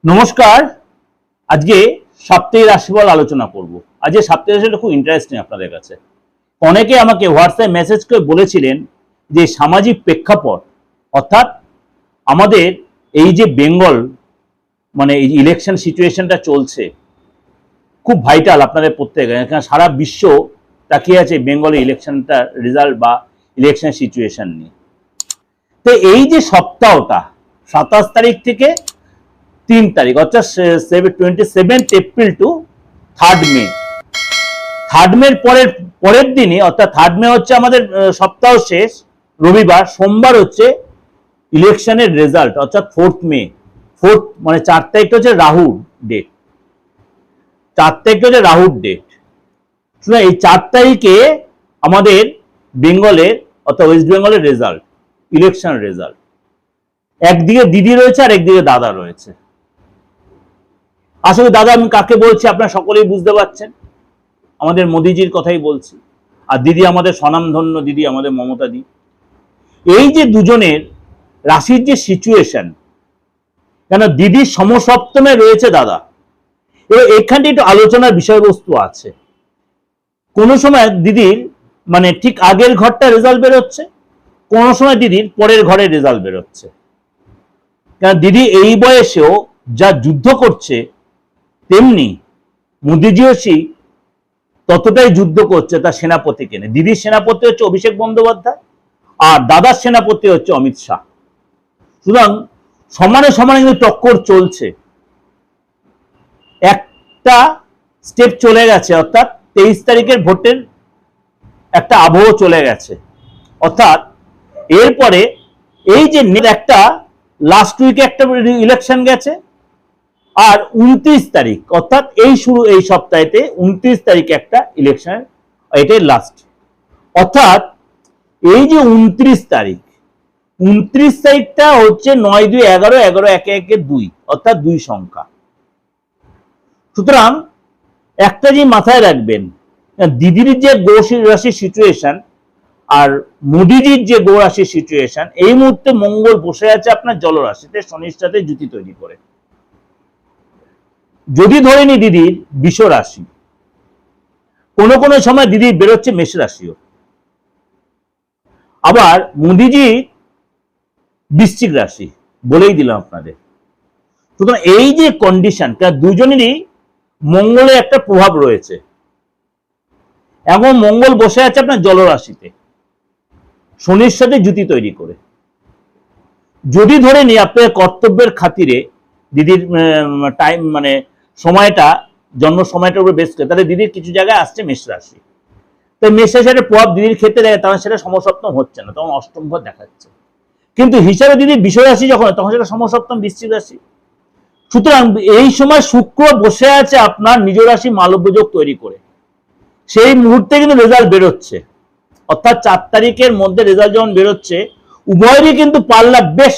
নমস্কার। আজকে সাপ্তাহিক রাশিফল আলোচনা করব। আজকে সাপ্তাহিক রাশিটা খুব ইন্টারেস্টিং আপনাদের কাছে। অনেকে আমাকে হোয়াটসঅ্যাপ মেসেজ করে বলেছিলেন যে সামাজিক প্রেক্ষাপট অর্থাৎ আমাদের এই যে বেঙ্গল এই ইলেকশন সিচুয়েশনটা চলছে খুব ভাইটাল আপনাদের প্রত্যেকে, এখানে সারা বিশ্ব তাকিয়ে আছে বেঙ্গলের ইলেকশনটা রেজাল্ট বা ইলেকশন সিচুয়েশন নিয়ে। তো এই যে সপ্তাহটা 27 তারিখ থেকে 3 তারিখ অর্থাৎ 27 এপ্রিল টু 3 মে, 3 মের পরের দিনে অর্থাৎ 3 মে হচ্ছে আমাদের সপ্তাহ শেষ রবিবার, সোমবার হচ্ছে ইলেকশনের রেজাল্ট অর্থাৎ 4 মে। 4 তারিখটা হচ্ছে রাহুর ডেট, 4 তারিখটা হচ্ছে রাহুর ডেট। এই 4 তারিখে আমাদের বেঙ্গলের অর্থাৎ ওয়েস্ট বেঙ্গলের রেজাল্ট, ইলেকশন রেজাল্ট। একদিকে দিদি রয়েছে আর একদিকে দাদা রয়েছে। আসলে দাদা আমি কাকে বলছি আপনারা সকলেই বুঝতে পারছেন, আমাদের মোদিজির কথাই বলছি। আর দিদি আমাদের স্বনামধন্য দিদি, আমাদের মমতা দি। এই যে দুজনের রাশির যে সিচুয়েশন, কেন দিদির সমসপ্তমে রয়েছে দাদা, এবার এখানটি একটু আলোচনার বিষয়বস্তু আছে। কোনো সময় দিদির ঠিক আগের ঘরটা রেজাল্ট বেরোচ্ছে, কোনো সময় দিদির পরের ঘরে রেজাল্ট বেরোচ্ছে। কারণ দিদি এই বয়সেও যা যুদ্ধ করছে তেমনি মোদিজিও ততটাই যুদ্ধ করছে তার সেনাপতিকে নিয়ে। দিদির সেনাপতি হচ্ছে অভিষেক বন্দ্যোপাধ্যায় আর দাদার সেনাপতি হচ্ছে অমিত শাহ। সুতরাং সমানে সমানে কিন্তু টক্কর চলছে। একটা স্টেপ চলে গেছে অর্থাৎ 23 তারিখের ভোটের একটা আবহ চলে গেছে, অর্থাৎ এরপরে এই যে একটা লাস্ট উইকে একটা ইলেকশন গেছে আর 29 তারিখ অর্থাৎ এই সপ্তাহেতে 29 তারিখে একটা ইলেকশন, এটাই লাস্ট। অর্থাৎ এই যে 29 তারিখটা হচ্ছে 9 2 11 11 1 1 2 অর্থাৎ 2 সংখ্যা। সুতরাং একটা যে মাথায় রাখবেন, দিদির যে গো রাশির সিচুয়েশন আর মোদিজির যে গো রাশির সিচুয়েশন, এই মুহূর্তে মঙ্গল বসে আছে আপনার জলরাশিতে শনির সাথে জুতি তৈরি করে। যদি ধরে নি দিদির বৃষ রাশি, কোনো কোনো সময় দিদির বেরোচ্ছে মেষ রাশিও, আবার মোদিজি বৃশ্চিক রাশি, বলেই দিলাম আপনাদের। সুতরাং এই যে কন্ডিশন, দুজনেরই মঙ্গলের একটা প্রভাব রয়েছে এবং মঙ্গল বসে আছে আপনার জলরাশিতে শনির সাথে জুতি তৈরি করে। যদি ধরে নি আপনার কর্তব্যের খাতিরে দিদির টাইম সময়টা জন্ম সময়টার উপর বেস করে, তাহলে দিদির কিছু জায়গায় আসছে মেষ রাশি। তো মেষ রাশির প্রভাব দিদির ক্ষেত্রে দেখে, তখন সেটা সমসপ্তম হচ্ছে না, তখন অষ্টম ঘর দেখাচ্ছে। কিন্তু হিসাবে দিদির বিষয় রাশি যখন, তখন সেটা সমসপ্তম বৃশ্চিক রাশি। সুতরাং এই সময় শুক্র বসে আছে আপনার নিজ রাশি মালব্য যোগ তৈরি করে, সেই মুহূর্তে কিন্তু রেজাল্ট বেরোচ্ছে। অর্থাৎ 4 তারিখের মধ্যে রেজাল্ট যখন বেরোচ্ছে, উভয়েরই কিন্তু পাল্লা বেশ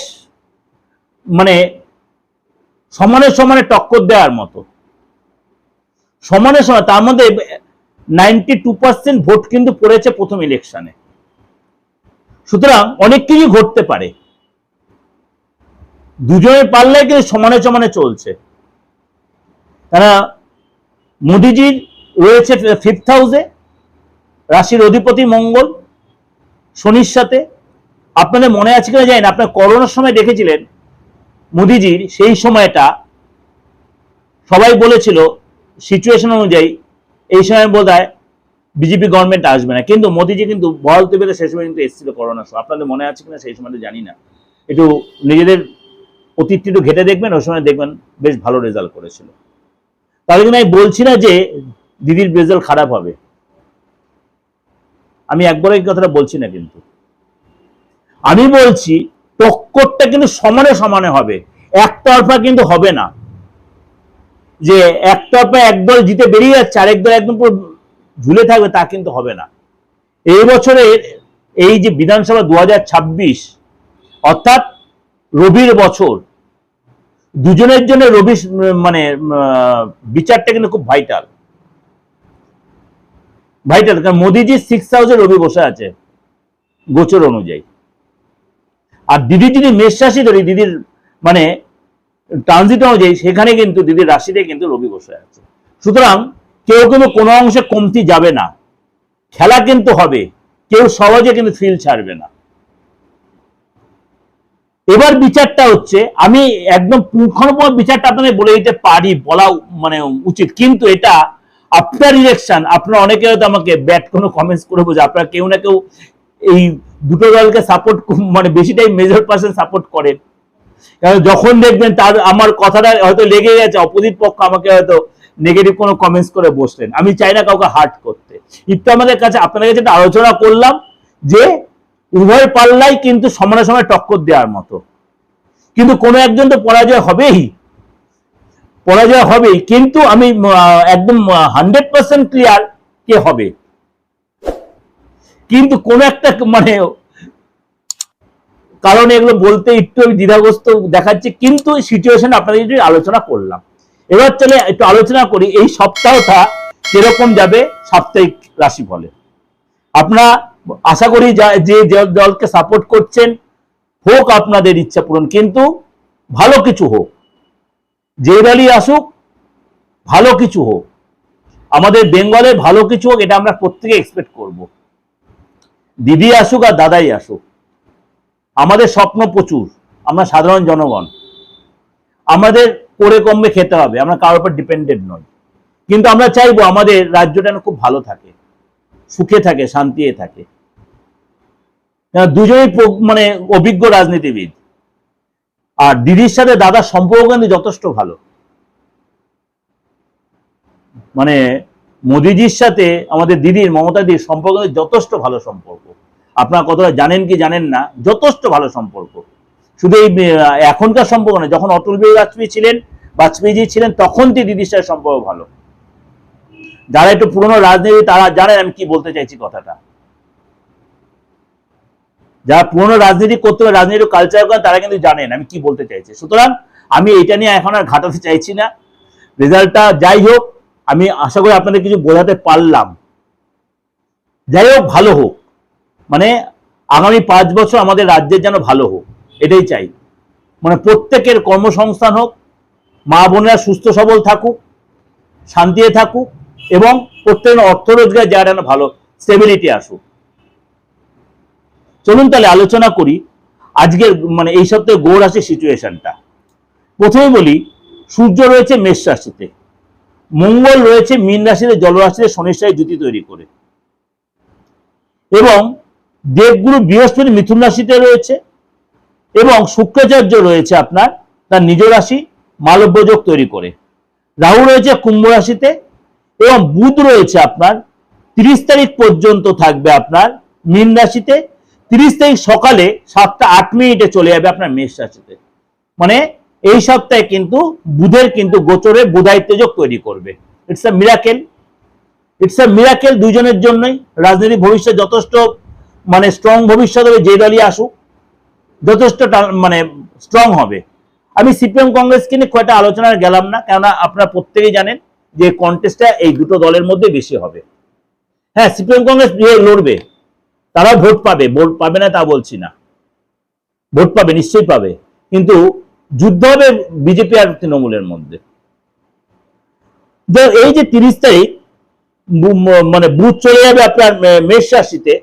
সমানে সমানে টক্কর দেওয়ার মতো, সমানে সমানে। তার মধ্যে 92% ভোট কিন্তু পড়েছে প্রথম ইলেকশনে। সুতরাং অনেক কিছু ঘটতে পারে, দুজনের পাল্লায় কিন্তু সমানে সমানে চলছে। তারা মোদিজির রয়েছে 5th হাউসে, রাশির অধিপতি মঙ্গল শনির সাথে। আপনাদের মনে আছে কিনা জানেন, আপনার করোনার সময় দেখেছিলেন মোদিজির সেই সময়টা সবাই বলেছিল সিচুয়েশন অনুযায়ী এই সময় বোধহয় বিজেপি গভর্নমেন্ট আসবে না, কিন্তু মোদিজি কিন্তু বল পেতে সেই সময় কিন্তু এসেছিল করোনার সময়। আপনাদের মনে আছে কিনা সেই সময়টা জানি না, একটু নিজেদের অতীতটি একটু ঘেটে দেখবেন, ওই সময় দেখবেন বেশ ভালো রেজাল্ট করেছিল। তাহলে কিন্তু আমি বলছি না যে দিদির রেজাল্ট খারাপ হবে, আমি একবারও এই কথাটা বলছি না, কিন্তু আমি বলছি টক্করটা কিন্তু সমানে সমানে হবে, একতরফা কিন্তু হবে না যে একতরফা একদল জিতে বেরিয়ে যাচ্ছে আর একদল একদম পুরো ঝুলে থাকবে, তা কিন্তু হবে না। এই বছরের এই যে বিধানসভা 2026 অর্থাৎ রবির বছর, দুজনের জন্য রবি বিচারটা কিন্তু খুব ভাইটাল। কারণ মোদিজি 6th হাউসে রবি বসে আছে গোচর অনুযায়ী, আর দিদি যদি মেষ রাশি ধরি, দিদির ট্রানজিট অনুযায়ী সেখানে কিন্তু দিদির রাশিতে কিন্তু রবি বসে আছে। সুতরাং কেউ কিন্তু কোনো অংশে কমতি যাবে না, খেলা কিন্তু হবে, কেউ সহজে কিন্তু ফিল ছাড়বে না। এবার বিচারটা হচ্ছে, আমি একদম পুঙ্খানুপুঙ্খ বিচারটা আপনাদের বলে দিতে পারি, বলা মানে উচিত, কিন্তু এটা আফটার ইলেকশন আপনারা অনেকে হয়তো আমাকে ব্যাড কোনো কমেন্টস করে বোঝে, আপনারা কেউ না কেউ এই দুটো দলকে সাপোর্ট মানে বেশিটাই মেজর পার্সেন্ট সাপোর্ট করেন। কারণ যখন দেখবেন তার আমার কথাটা হয়তো লেগে গেছে, অপোজিট পক্ষ আমাকে হয়তো নেগেটিভ কোনো কমেন্টস করে বসলেন, আমি চাই না কাউকে হার্ট করতে। একটু আমাদের কাছে আপনাদের কাছে একটা আলোচনা করলাম যে উভয় পাল্লাই কিন্তু সমানে সমানে টক্কর দেওয়ার মতো, কিন্তু কোনো একজন তো পরাজয় হবেই, পরাজয় হবেই, কিন্তু আমি একদম 100% ক্লিয়ার কে হবে, কিন্তু কোন একটা মানে কারণে এগুলো বলতে একটু আমি দ্বিধাগ্রস্ত দেখাচ্ছি, কিন্তু সিচুয়েশন আপনাদের যদি আলোচনা করলাম। এবার চলে একটু আলোচনা করি এই সপ্তাহটা কিরকম যাবে সাপ্তাহিক রাশিফলে। আপনারা আশা করি যে দলকে সাপোর্ট করছেন হোক আপনাদের ইচ্ছা পূরণ, কিন্তু ভালো কিছু হোক, যে দলই আসুক ভালো কিছু হোক, আমাদের বেঙ্গলের ভালো কিছু হোক, এটা আমরা প্রত্যেকে এক্সপেক্ট করব। দিদি আসুক আর দাদাই আসুক, আমাদের স্বপ্ন প্রচুর, আমরা সাধারণ জনগণ, আমাদের করে কমবে খেতে হবে, আমরা কারোর উপর ডিপেন্ডেন্ট নই, কিন্তু আমরা চাইবো আমাদের রাজ্যটা খুব ভালো থাকে, সুখে থাকে, শান্তিতে থাকে। দুজনেই মানে অভিজ্ঞ রাজনীতিবিদ, আর দিদির সাথে দাদার সম্পর্ক কিন্তু যথেষ্ট ভালো। মানে মোদিজির সাথে আমাদের দিদির, মমতা দিদির সম্পর্ক যথেষ্ট ভালো সম্পর্ক, আপনারা কতটা জানেন কি জানেন না, যথেষ্ট ভালো সম্পর্ক। শুধু এই এখনকার সম্পর্ক না, যখন অটল বিহারী বাজপেয়ীজি ছিলেন তখন দিদির সাথে সম্পর্ক ভালো। যারা একটু পুরনো রাজনীতি তারা জানেন আমি কি বলতে চাইছি কথাটা, যারা পুরনো রাজনীতি করতে হবে, রাজনীতি কালচার করেন, তারা কিন্তু জানেন আমি কি বলতে চাইছি। সুতরাং আমি এটা নিয়ে এখন আর ঘাটাতে চাইছি না, রেজাল্টটা যাই হোক, আমি আশা করি আপনাদের কিছু বোঝাতে পারলাম। যাই হোক, ভালো হোক, মানে আগামী 5 বছর আমাদের রাজ্যের যেন ভালো হোক, এটাই চাই। মানে প্রত্যেকের কর্মসংস্থান হোক, মা বোনেরা সুস্থ সবল থাকুক, শান্তিতে থাকুক, এবং প্রত্যেকের অর্থ রোজগার জায়গাটা যেন ভালো, স্টেবিলিটি আসুক। চলুন তাহলে আলোচনা করি আজকের মানে এই সপ্তাহে গ্রহ রাশির সিচুয়েশনটা। প্রথমে বলি, সূর্য রয়েছে মেষ রাশিতে, মঙ্গল রয়েছে মীন রাশিতে, জলরাশিতে শনির সাথে জুতি তৈরি করে, এবং দেবগুরু বৃহস্পতি মিথুন রাশিতে রয়েছে, এবং শুক্রাচার্য রয়েছে আপনার তার নিজ রাশি মালব্য যোগ তৈরি করে, রাহু রয়েছে কুম্ভ রাশিতে, এবং বুধ রয়েছে আপনার 30 তারিখ পর্যন্ত থাকবে আপনার মীন রাশিতে, 30 তারিখ সকালে 7টা 8 মিনিটে চলে যাবে আপনার মেষ রাশিতে। মানে এই সপ্তাহে কিন্তু বুধের কিন্তু গোচরে বুধায়িত্ব যোগ তৈরি করবে। It's a miracle, it's a miracle দুজনের জন্যই। রাজনীতি ভবিষ্যৎ যথেষ্ট মানে স্ট্রং ভবিষ্যৎ হবে, যে দলই আসুক যথেষ্ট মানে স্ট্রং হবে। আমি সিপিএম কংগ্রেসকে নিয়ে কয়েকটা আলোচনায় গেলাম না, কেননা আপনারা প্রত্যেকেই জানেন যে কন্টেস্টটা এই দুটো দলের মধ্যে বেশি হবে। হ্যাঁ, সিপিএম কংগ্রেস লড়বে, তারা ভোট পাবে, ভোট পাবে না তা বলছি না, ভোট পাবে, নিশ্চয়ই পাবে, কিন্তু যুদ্ধ হবে বিজেপি আর তৃণমূলের মধ্যে। এই যে 30 তারিখ মানে বুধ চলে যাবে আপনার মেষ রাশিতে,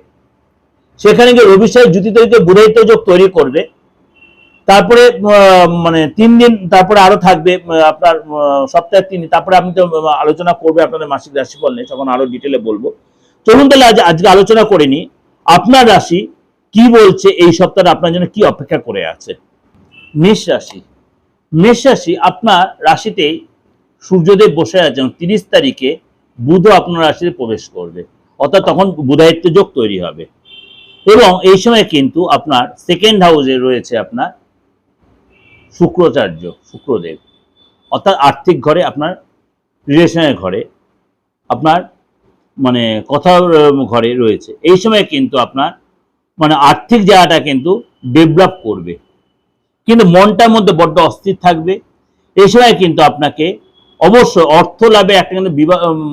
সেখানে গিয়ে রবির সাথে জুতি তৈরিতে বুধায়িত্ব যোগ তৈরি করবে। তারপরে মানে 3 দিন তারপরে আরো থাকবে আপনার সপ্তাহে 3 দিন, তারপরে আমি তো আলোচনা করবে আপনাদের মাসিক রাশিফল নিয়ে, তখন আরো ডিটেলে বলবো। চলুন তাহলে আজকে আলোচনা করে নি আপনার রাশি কি বলছে, এই সপ্তাহে আপনার জন্য কি অপেক্ষা করে আছে। মেষ রাশি, মেষ রাশি আপনার রাশিতেই সূর্যদেব বসে আছেন, 30 তারিখে বুধও আপনার রাশিতে প্রবেশ করবে, অর্থাৎ তখন বুধায়িত্ব যোগ তৈরি হবে। এবং এই সময় কিন্তু আপনার সেকেন্ড হাউসে রয়েছে আপনার শুক্রদেব, অর্থাৎ আর্থিক ঘরে, আপনার রিলেশনের ঘরে, আপনার মানে কথার ঘরে রয়েছে। এই সময় কিন্তু আপনার মানে আর্থিক জায়গাটা কিন্তু ডেভেলপ করবে, কিন্তু মনটার মধ্যে বড্ড অস্থির থাকবে। এই সময় কিন্তু আপনাকে অবশ্যই অর্থ লাভে একটা কিন্তু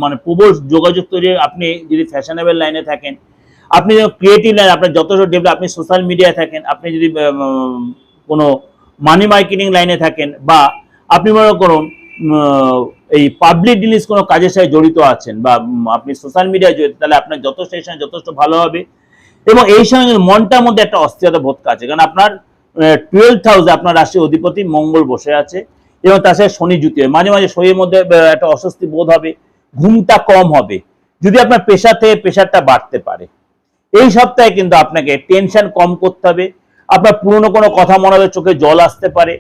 মানে প্রবল যোগাযোগ তৈরি। আপনি যদি ফ্যাশনেবল লাইনে থাকেন, আপনি ক্রিয়েটিভ লাইন, আপনার যথেষ্ট ডেভেলপ, আপনি সোশ্যাল মিডিয়ায় থাকেন, আপনি যদি কোনো মানি মার্কেটিং লাইনে থাকেন, বা আপনি মনে করুন এই পাবলিক ডিলিজ কোনো কাজের সাথে জড়িত আছেন বা আপনি সোশ্যাল মিডিয়ায় জড়িত, তাহলে আপনার যথেষ্ট এই সময় যথেষ্ট ভালো হবে। এবং এই সময় মনটার মধ্যে একটা অস্থিরতা বোধ আছে, কারণ আপনার 12th হাউসে আপনার রাশির অধিপতি মঙ্গল বসে আছে এবং তার সাথে শনি যুতি হয়। মাঝে মাঝে শরীরের মধ্যে একটা অস্বস্তি বোধ হবে, ঘুমটা কম হবে, যদি আপনার প্রেশার থেকে প্রেশারটা বাড়তে পারে। এই সপ্তাহে কিন্তু আপনাকে টেনশন কম করতে হবে। আপনার পুরনো কোনো কথা মনে হবে, চোখে জল আসতে পারে,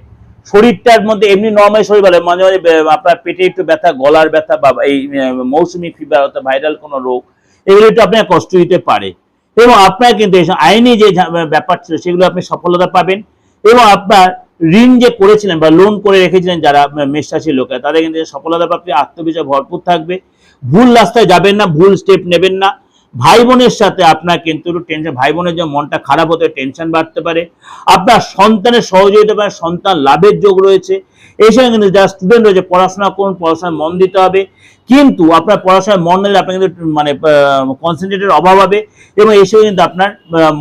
শরীরটার মধ্যে এমনি নর্মাল শরীর বলে মাঝে মাঝে আপনার পেটে একটু ব্যথা, গলার ব্যথা বা এই মৌসুমি ফিভার অর্থাৎ ভাইরাল কোনো রোগ, এগুলো একটু আপনাকে কষ্ট দিতে পারে। এবং আপনার কিন্তু আইনি যে ব্যাপার ছিল সেগুলো আপনি সফলতা পাবেন। এবং আপনার ঋণ যে করেছিলেন বা লোন করে রেখেছিলেন যারা মেষ রাশির লোকেরা, তাদের কিন্তু সফলতা প্রাপ্তি, আত্মবিশ্বাস ভরপুর থাকবে। ভুল রাস্তায় যাবেন না, ভুল স্টেপ নেবেন না। ভাই বোনের সাথে আপনার কিন্তু টেনশন, ভাই বোনের যে মনটা খারাপ হতে টেনশন বাড়তে পারে। আপনার সন্তানের সহযোগিতা পাবেন, সন্তান লাভের যোগ রয়েছে। এই সময় কিন্তু যারা স্টুডেন্ট রয়েছে পড়াশোনা করুন, পড়াশোনায় মন দিতে হবে, কিন্তু আপনার পড়াশোনায় মন দিলে আপনার কিন্তু মানে কনসেন্ট্রেটের অভাব হবে এবং এই সময় কিন্তু আপনার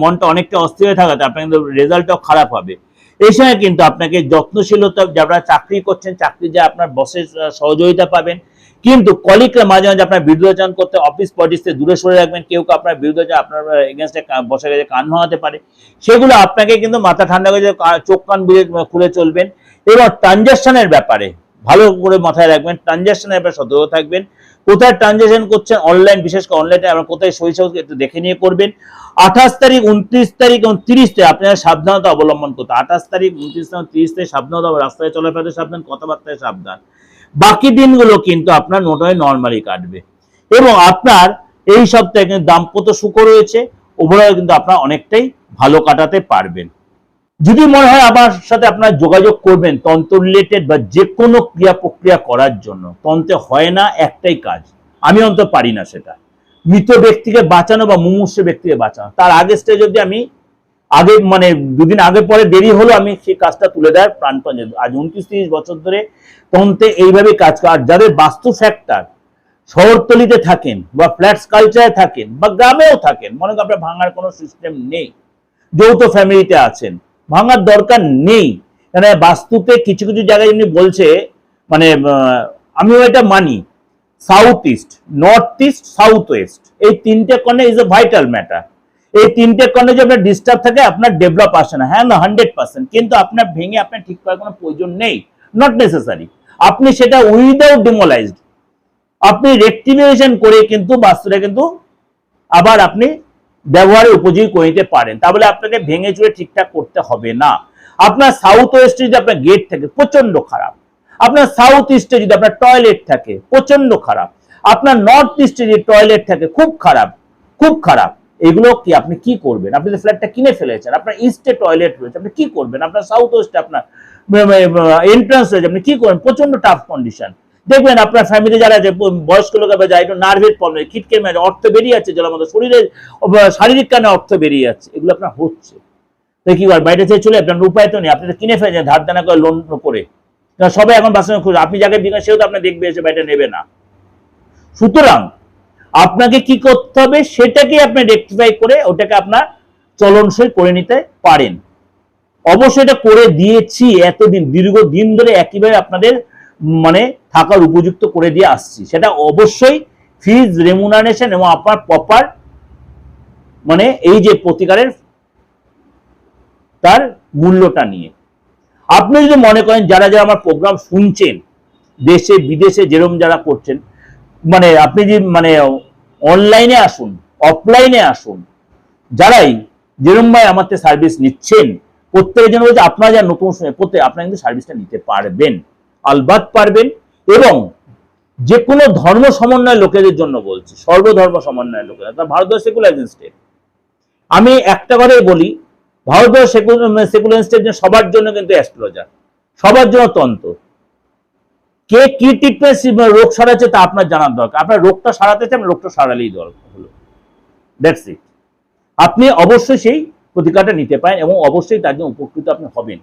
মনটা অনেকটা অস্থির হয়ে থাকাতে আপনার কিন্তু রেজাল্টটাও খারাপ হবে। এই সময় কিন্তু আপনাকে যত্নশীলতা, যারা চাকরি করছেন চাকরি যে আপনার বসের সহযোগিতা পাবেন, কিন্তু কলিগরা মাঝে মাঝে আপনার বিরুদ্ধাচরণ করতে, অফিস পলিটিক্স থেকে দূরে সরে রাখবেন। কেউ আপনার বিরুদ্ধে আপনার এগেনস্টে বসে গেছে কান ভাঙাতে পারে, সেগুলো আপনাকে কিন্তু মাথা ঠান্ডা করে চোখ কান বুঝে খুলে চলবেন। এবং ট্রানজাকশনের ব্যাপারে ভালো করে মাথায় রাখবেন, ট্রানজাকশনের ব্যাপারে সতর্ক থাকবেন। কোথায় ট্রানজাকশন করছেন অনলাইন, বিশেষ করে অনলাইনে আপনার কোথায় সই একটু দেখে নিয়ে করবেন। 28 তারিখ, 29 তারিখ এবং 30 তারিখ আপনারা সাবধানতা অবলম্বন করতে, 28 তারিখ, 29 তারিখ, 30 তারিখ সাবধানতা, রাস্তায় চলাফেরাতে সাবধান, কথাবার্তায় সাবধান। বাকি দিনগুলো কিন্তু আপনার মোটামুটি নর্মালি কাটবে। এবং আপনার এই সপ্তাহে কিন্তু দাম্পত্য সুখ রয়েছে, ওভারঅল কিন্তু আপনার অনেকটাই ভালো কাটাতে পারবেন। যদি মনে হয় আমার সাথে আপনার যোগাযোগ করবেন তন্ত্র রিলেটেড বা যে কোনো ক্রিয়া প্রক্রিয়া করার জন্য, তন্ত্রে হয় না একটাই কাজ, আমি অন্তত পারি না, সেটা মৃত ব্যক্তিকে বাঁচানো বা মুমূর্ষু ব্যক্তিকে বাঁচানো। তার আগে স্টেজ অব্দি আমি আগে মানে দুদিন আগে পরে দেরি হলো আমি সেই কাজটা তুলে দেওয়ার প্রাণপণ। আজ 29-30 বছর ধরে তন্ত্রে এইভাবে কাজ করে। আর যাদের বাস্তু ফ্যাক্টর শহরতলিতে থাকেন বা ফ্ল্যাটস কালচারে থাকেন বা গ্রামেও থাকেন, মনে করেন আপনার ভাঙার কোনো সিস্টেম নেই, যৌথ ফ্যামিলিতে আছেন, ভাঙার দরকার নেই। মানে বাস্তুতে কিছু কিছু জায়গায় এমনি বলছে, মানে আমিও এটা মানি, south east, north east, south west, এই তিনটে corner is a vital matter. এই তিনটে কর্নার যদি আপনার ডিস্টার্ব থাকে আপনার ডেভেলপ আসে না। হ্যাঁ না, 100%, কিন্তু আপনার ভেঙে আপনার ঠিক করার কোনো প্রয়োজন নেই, নট নেসেসারি। আপনি সেটা উইদাউট ডিমোলাইজড আপনি রেক্টিফিকেশন করে কিন্তু বাস্তুটা কিন্তু আবার আপনি ব্যবহারের উপযোগী করে নিতে পারেন। তাহলে আপনাকে ভেঙে চুরে ঠিকঠাক করতে হবে না। আপনার সাউথ ওয়েস্টে যদি আপনার গেট থাকে প্রচন্ড খারাপ, আপনার সাউথ ইস্টে যদি আপনার টয়লেট থাকে প্রচন্ড খারাপ, আপনার নর্থ ইস্টে যদি টয়লেট থাকে খুব খারাপ, খুব খারাপ। এগুলো কি আপনি কি করবেন? আপনি যে ফ্ল্যাটটা কিনে ফেলেছেন, আপনার ইস্টে টয়লেট রয়েছে, আপনি কি করবেন? আপনার সাউথ ওয়েস্টে আপনার এন্ট্রান্স রয়েছে, আপনি কি করবেন? প্রচন্ড টাফ কন্ডিশন। দেখবেন আপনার ফ্যামিলি যারা আছে বয়স্ক লোক যায় একটু নার্ভের প্রবলেম, খিটকে মেরে অর্থ বেরিয়ে যাচ্ছে, জলের মধ্যে শরীরের শারীরিক কারণে অর্থ বেরিয়ে যাচ্ছে, এগুলো আপনার হচ্ছে। তাই কি বাইরে থেকে চলে আপনার উপায় তো নেই, আপনি তো কিনে ফেলেছেন ধার দেনা করে, লোন করে। সবাই এখন বাসন খুঁজে, আপনি যাকে বিকাশ সেও তো আপনার দেখবে এসে বাইরে নেবে না। সুতরাং আপনাকে কি করতে হবে সেটাকে আপনি রেকটিফাই করে ওটাকে আপনার চলনসই করে নিতে পারেন। অবশ্যই এটা করে দিয়েছি এতদিন, দীর্ঘদিন ধরে একইভাবে আপনাদের মানে থাকার উপযুক্ত করে দিয়ে আসছি। সেটা অবশ্যই ফিজ রেমুনারেশন এবং আপনার প্রপার মানে এই যে প্রতিকারের তার মূল্যটা নিয়ে। আপনি যদি মনে করেন যারা যারা আমার প্রোগ্রাম শুনছেন দেশে বিদেশে যেরকম যারা করছেন, মানে আপনি যে মানে অনলাইনে আসুন, অফলাইনে আসুন, যারাই যেরকম ভাই আমার সার্ভিস নিচ্ছেন প্রত্যেকের জন্য বলছে আপনারা যা নতুন প্রত্যেক আপনারা কিন্তু সার্ভিসটা নিতে পারবেন, আলবাত পারবেন। এবং যে কোনো ধর্ম সমন্বয় লোকেদের জন্য বলছি, সর্বধর্ম সমন্বয় লোকেরা, ভারতবর্ষ সেকুলার স্টেট। আমি একটা কথাই বলি, ভারতবর্ষ সেকুলার স্টেট সবার জন্য কিন্তু অ্যাস্ট্রোলজার, সবার জন্য তন্ত্র। কে কি ট্রিটমেন্ট রোগ সারাচ্ছে তা আপনার জানার দরকার। আপনার রোগটা সারাতে চান, রোগটা সারালেই দরকার হলো, দ্যাটস ইট। আপনি অবশ্যই সেই প্রতিকারটা নিতে পারেন এবং অবশ্যই তার জন্য উপকৃত আপনি হবেন।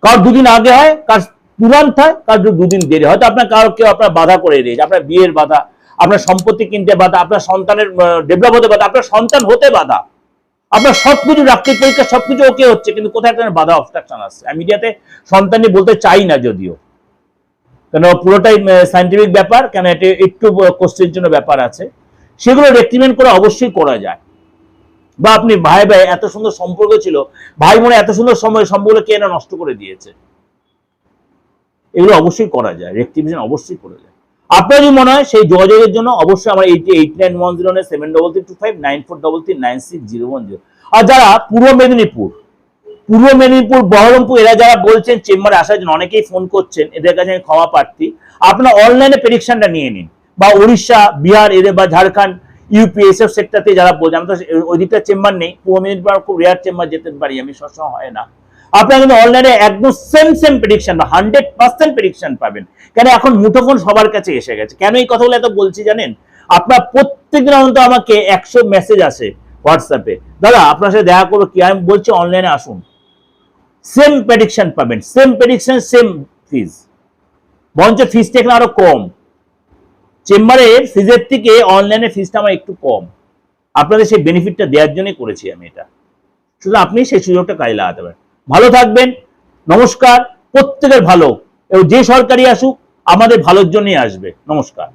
কার দুদিন আগে হয়, কার তুরন্ত হয়, কার দুদিন দেরি, হয়তো আপনার কারো কেউ আপনার বাধা করে দিয়েছে, আপনার বিয়ের বাধা, আপনার সম্পত্তি কিনতে বাধা, আপনার সন্তানের ডেভেলপ হতে বাধা, আপনার সন্তান হতে বাধা, আপনার সবকিছু ডাক্তারি পরীক্ষা সবকিছু ওকে হচ্ছে, কিন্তু কোথায় একটা বাধা অবস্ট্রাকশন আসছে। আমি মিডিয়াতে সন্তান নিয়ে বলতে চাই না যদিও, কেন পুরোটাই সায়েন্টিফিক ব্যাপার, কেন এটা একটু কোশ্চেনের জন্য ব্যাপার আছে, সেগুলো রেক্টিমেন্ট করে অবশ্যই করা যায়। বা আপনি ভাই ভাই এত সুন্দর সম্পর্ক ছিল, ভাই বোনে এত সুন্দর সময় সম্পর্ক কে না নষ্ট করে দিয়েছে, এগুলো অবশ্যই করা যায়, রেক্টিফিকেশন অবশ্যই করা যায়। আপনার যদি মনে হয় সেই যোগাযোগের জন্য অবশ্যই আমার 8891073394339601। আর যারা পূর্ব মেদিনীপুর বহরমপুর এরা যারা বলছেন চেম্বারে আসার জন্য, অনেকেই ফোন করছেন, এদের কাছে আমি ক্ষমা প্রার্থী। আপনারা অনলাইনে প্রেডিকশনটা নিয়ে নিন, বা উড়িষ্যা, বিহার এদের বা ঝাড়খণ্ড, ইউপি এসব সেক্টরতে যারা বলছেন, আমি তো ওই দিকটা চেম্বার নেই, পূর্ব মেদিনীপুর খুব রেয়ার চেম্বার যেতে পারি আমি, সবসময় হয় না। আপনারা কিন্তু অনলাইনে একদম সেম প্রেডিকশন বা 100% প্রেডিকশন পাবেন। কেন এখন মুঠোফোন সবার কাছে এসে গেছে। কেন এই কথাগুলো এত বলছি জানেন? আপনার প্রত্যেকদিন অন্তত আমাকে 100 মেসেজ আসে হোয়াটসঅ্যাপে, দাদা আপনার সাথে দেখা করবো কি, আমি বলছি অনলাইনে আসুন, সেম প্রেডিকশন পাবেন, সেম প্রেডিকশন সেম ফিজ, বরঞ্চ ফিজটা এখানে আরো কম। চেম্বারের ফিজের থেকে অনলাইনে ফিজটা আমার একটু কম। আপনাদের সেই বেনিফিটটা দেওয়ার জন্যই করেছি আমি এটা, শুধু আপনি সেই সুযোগটা কাজে লাগাতে পারেন। ভালো থাকবেন, নমস্কার। প্রত্যেকের ভালো, এবং যে সরকারি আসুক আমাদের ভালোর জন্যই আসবে। নমস্কার।